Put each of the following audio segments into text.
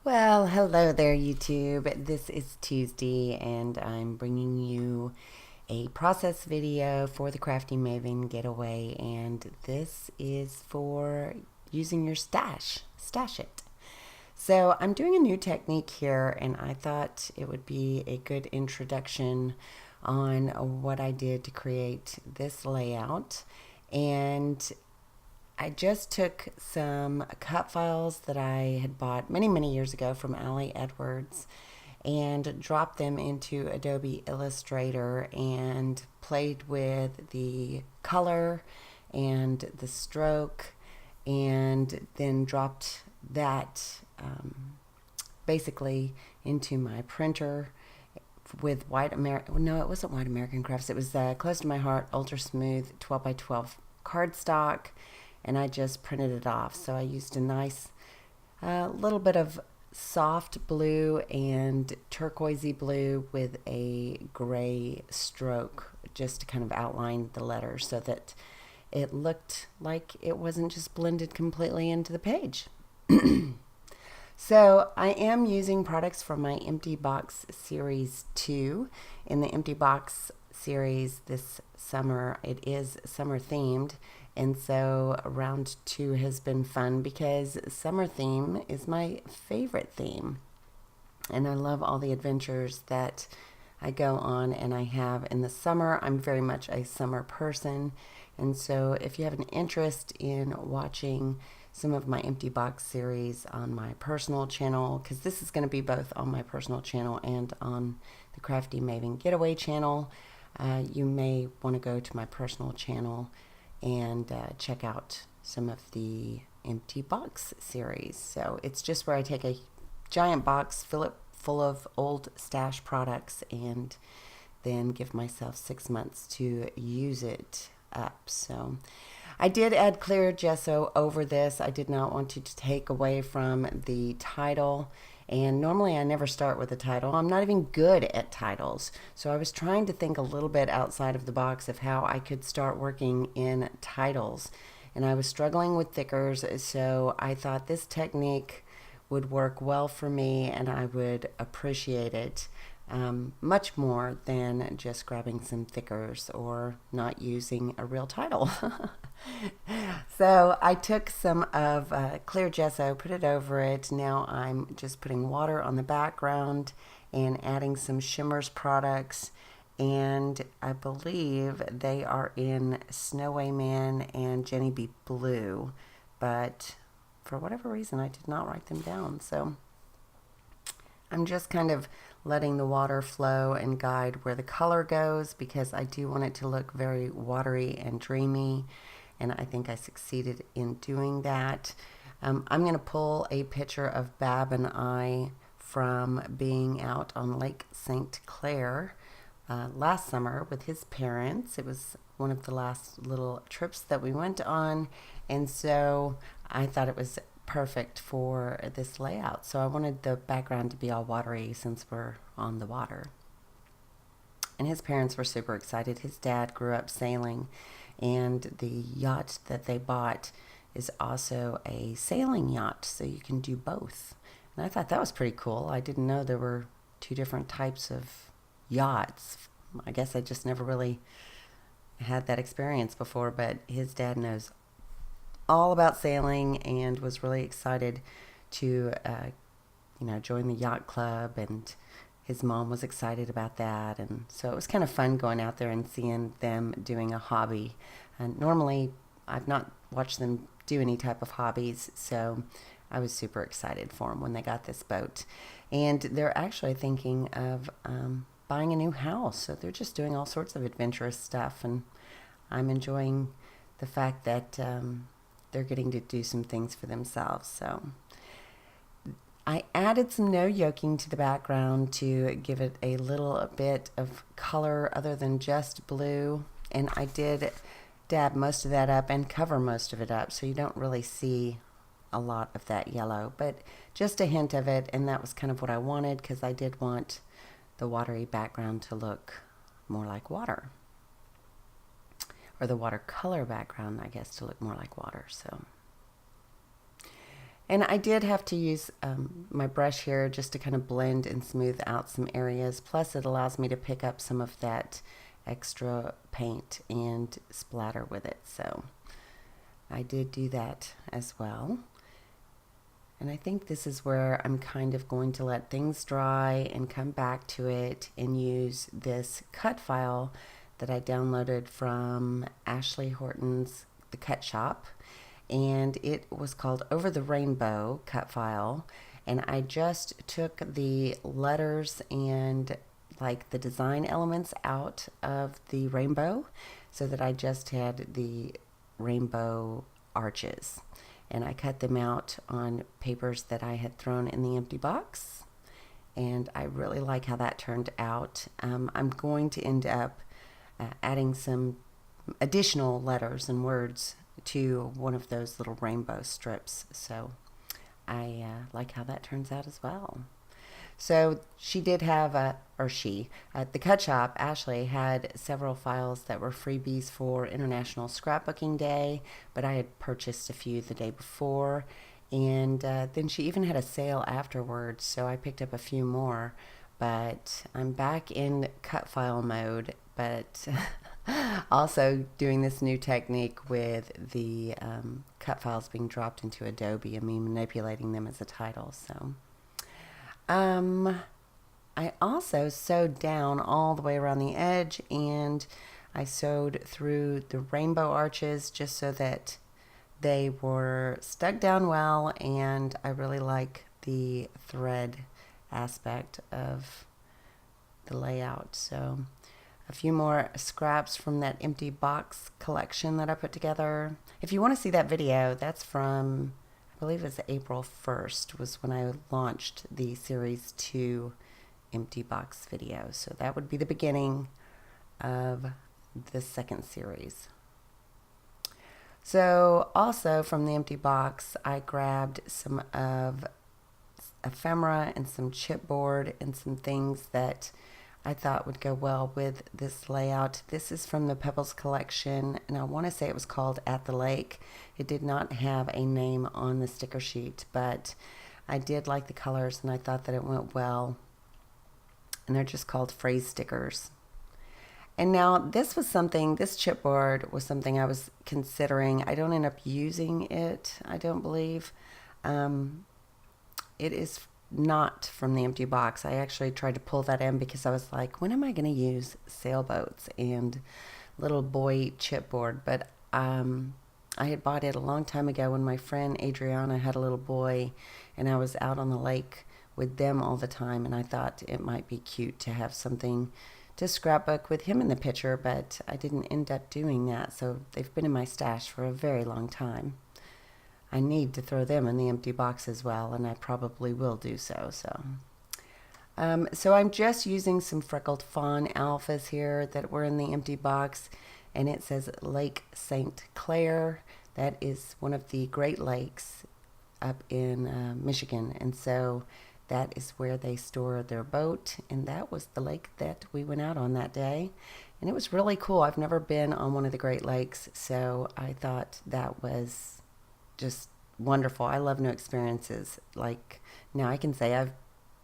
Well, hello there, YouTube. This is Tuesday, and I'm bringing you a process video for the Crafty Maven Getaway, and this is for using your stash. Stash it. So I'm doing a new technique here, and I thought it would be a good introduction on what I did to create this layout. And I just took some cut files that I had bought many, many years ago from Ali Edwards and dropped them into Adobe Illustrator and played with the color and the stroke, and then dropped that basically into my printer with white American, no, it wasn't white American Crafts, it was Close to My Heart Ultra Smooth 12 by 12 cardstock, and I just printed it off. So I used a nice little bit of soft blue and turquoisey blue with a gray stroke just to kind of outline the letters so that it looked like it wasn't just blended completely into the page. So I am using products from my Empty Box Series 2. In the Empty Box series this summer, it is summer themed, and so round 2 has been fun because summer theme is my favorite theme, and I love all the adventures that I go on and I have in the summer. I'm very much a summer person, and so if you have an interest in watching some of my Empty Box series on my personal channel, because this is going to be both on my personal channel and on the Crafty Maven Getaway channel, you may want to go to my personal channel and check out some of the Empty Box series. So it's just where I take a giant box, fill it full of old stash products, and then give myself 6 months to use it up. So I did add clear gesso over this. I did not want to take away from the title, and normally I never start with a title. I'm not even good at titles, so I was trying to think a little bit outside of the box of how I could start working in titles, and I was struggling with thickers, so I thought this technique would work well for me and I would appreciate it much more than just grabbing some thickers or not using a real title. So I took some of clear gesso, put it over it. Now I'm just putting water on the background and adding some Shimmers products, and I believe they are in Snow Man and Jenny B Blue, but for whatever reason I did not write them down. So I'm just kind of letting the water flow and guide where the color goes, because I do want it to look very watery and dreamy, and I think I succeeded in doing that. I'm going to pull a picture of Bab and I from being out on Lake St. Clair last summer with his parents. It was one of the last little trips that we went on, and so I thought it was perfect for this layout. So I wanted the background to be all watery since we're on the water. And his parents were super excited. His dad grew up sailing, and the yacht that they bought is also a sailing yacht, so you can do both. And I thought that was pretty cool. I didn't know there were 2 different types of yachts. I guess I just never really had that experience before, but his dad knows all about sailing and was really excited to join the yacht club, and his mom was excited about that, and so it was kind of fun going out there and seeing them doing a hobby. And normally I've not watched them do any type of hobbies, so I was super excited for them when they got this boat. And they're actually thinking of buying a new house, so they're just doing all sorts of adventurous stuff, and I'm enjoying the fact that they're getting to do some things for themselves. So I added some no yoking to the background to give it a little bit of color other than just blue, and I did dab most of that up and cover most of it up, so you don't really see a lot of that yellow, but just a hint of it, and that was kind of what I wanted, because I did want the watery background to look more like water, or the watercolor background, I guess, to look more like water. So And I did have to use my brush here just to kind of blend and smooth out some areas. Plus it allows me to pick up some of that extra paint and splatter with it. So I did do that as well. And I think this is where I'm kind of going to let things dry and come back to it and use this cut file that I downloaded from Ashley Horton's The Cut Shop. And it was called Over the Rainbow cut file. And I just took the letters and like the design elements out of the rainbow so that I just had the rainbow arches. And I cut them out on papers that I had thrown in the empty box. And I really like how that turned out. I'm going to end up adding some additional letters and words to one of those little rainbow strips. So I like how that turns out as well. So she did have the Cut Shop, Ashley, had several files that were freebies for International Scrapbooking Day, but I had purchased a few the day before, and then she even had a sale afterwards, so I picked up a few more. But I'm back in cut file mode, but also doing this new technique with the cut files being dropped into Adobe and me manipulating them as a title. So I also sewed down all the way around the edge, and I sewed through the rainbow arches just so that they were stuck down well, and I really like the thread aspect of the layout. So a few more scraps from that empty box collection that I put together. If you want to see that video, that's from, I believe it was April 1st was when I launched the Series 2 empty box video. So that would be the beginning of the second series. So also from the empty box, I grabbed some of ephemera and some chipboard and some things that I thought would go well with this layout. This is from the Pebbles collection, and I want to say it was called At the Lake. It did not have a name on the sticker sheet, but I did like the colors and I thought that it went well. And they're just called phrase stickers. And now this chipboard was something I was considering. I don't end up using it, I don't believe. It is not from the empty box. I actually tried to pull that in because I was like, when am I going to use sailboats and little boy chipboard? But I had bought it a long time ago when my friend Adriana had a little boy, and I was out on the lake with them all the time, and I thought it might be cute to have something to scrapbook with him in the picture, but I didn't end up doing that, so they've been in my stash for a very long time. I need to throw them in the empty box as well, and I probably will do so. So I'm just using some freckled fawn alphas here that were in the empty box, and it says Lake St. Clair. That is one of the Great Lakes up in Michigan, and so that is where they store their boat, and that was the lake that we went out on that day, and it was really cool. I've never been on one of the Great Lakes, so I thought that was just wonderful. I love new experiences. Like, now I can say I've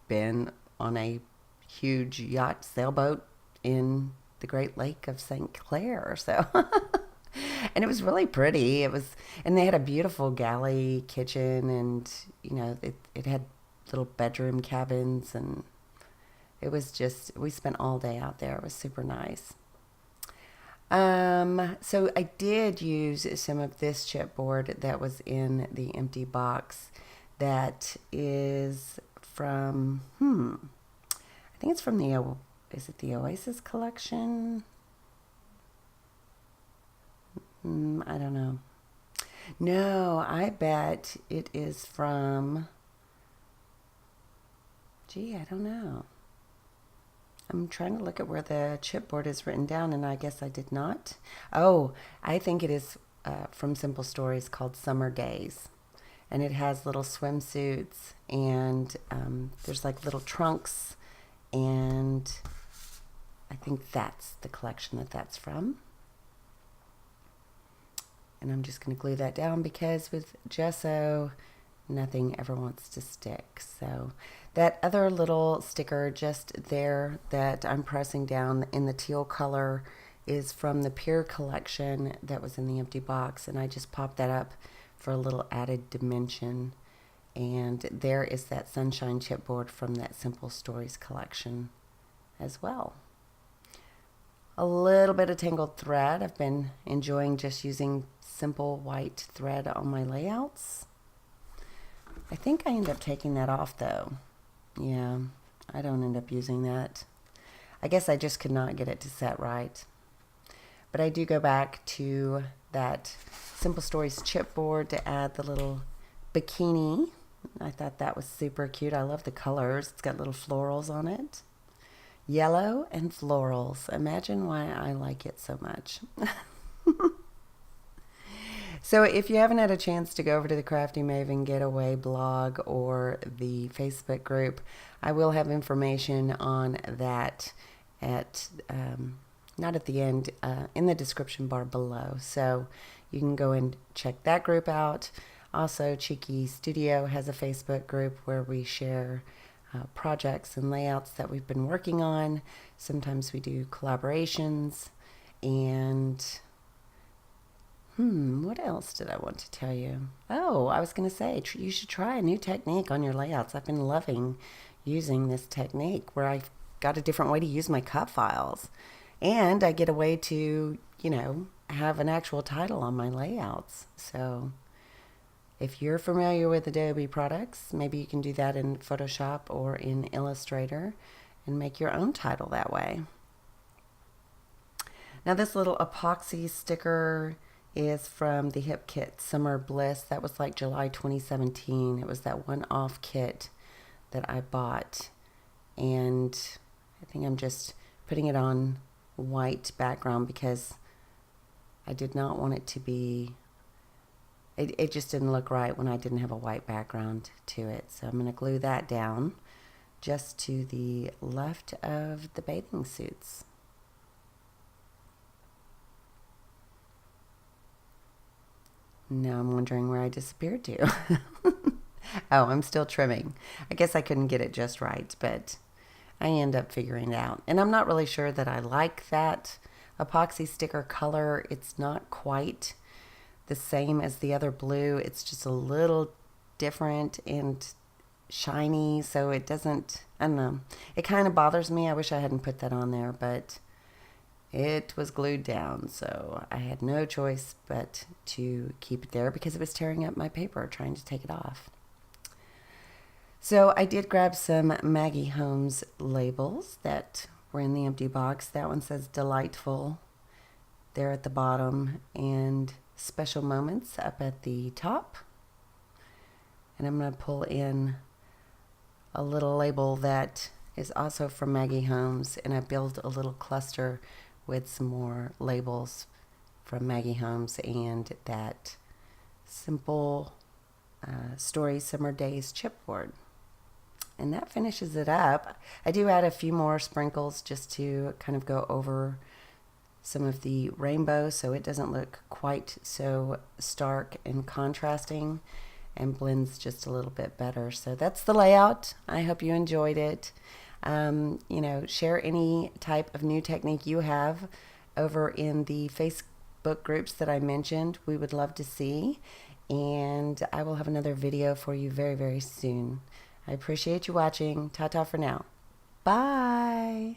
been on a huge yacht sailboat in the Great Lake of St. Clair. So, and it was really pretty. And they had a beautiful galley kitchen, and it had little bedroom cabins, and it was just, we spent all day out there. It was super nice. So I did use some of this chipboard that was in the empty box. That is from, I think it's from is it the Oasis collection? I don't know. No, I bet it is from, I don't know. I'm trying to look at where the chipboard is written down, and I guess I did not. Oh, I think it is from Simple Stories, called Summer Days. And it has little swimsuits, and there's like little trunks, and I think that's the collection that's from. And I'm just going to glue that down because with gesso, nothing ever wants to stick. So that other little sticker just there that I'm pressing down in the teal color is from the Pure collection that was in the empty box, and I just popped that up for a little added dimension. And there is that sunshine chipboard from that Simple Stories collection as well. A little bit of tangled thread. I've been enjoying just using simple white thread on my layouts. I think I end up taking that off though. Yeah, I don't end up using that. I guess I just could not get it to set right. But I do go back to that Simple Stories chipboard to add the little bikini. I thought that was super cute. I love the colors. It's got little florals on it. Yellow and florals. Imagine why I like it so much. So if you haven't had a chance to go over to the Crafty Maven Getaway blog or the Facebook group, I will have information on that at, not at the end, in the description bar below. So you can go and check that group out. Also, Cheeky Studio has a Facebook group where we share projects and layouts that we've been working on. Sometimes we do collaborations. And what else did I want to tell you? Oh, I was going to say, you should try a new technique on your layouts. I've been loving using this technique where I've got a different way to use my cut files. And I get a way to, have an actual title on my layouts. So if you're familiar with Adobe products, maybe you can do that in Photoshop or in Illustrator and make your own title that way. Now this little epoxy sticker is from the Hip Kit Summer Bliss. That was like July 2017. It was that one-off kit that I bought. And I think I'm just putting it on white background because I did not want it to be, it just didn't look right when I didn't have a white background to it. So I'm going to glue that down just to the left of the bathing suits. Now I'm wondering where I disappeared to. Oh, I'm still trimming. I guess I couldn't get it just right, but I end up figuring it out. And I'm not really sure that I like that epoxy sticker color. It's not quite the same as the other blue. It's just a little different and shiny, so it doesn't, I don't know. It kind of bothers me. I wish I hadn't put that on there, but it was glued down, so I had no choice but to keep it there because it was tearing up my paper trying to take it off. So I did grab some Maggie Holmes labels that were in the empty box. That one says Delightful there at the bottom and Special Moments up at the top. And I'm going to pull in a little label that is also from Maggie Holmes, and I built a little cluster with some more labels from Maggie Holmes and that Simple Story Summer Days chipboard. And that finishes it up. I do add a few more sprinkles just to kind of go over some of the rainbow so it doesn't look quite so stark and contrasting and blends just a little bit better. So that's the layout. I hope you enjoyed it. Share any type of new technique you have over in the Facebook groups that I mentioned. We would love to see. And I will have another video for you very, very soon. I appreciate you watching. Ta-ta for now. Bye.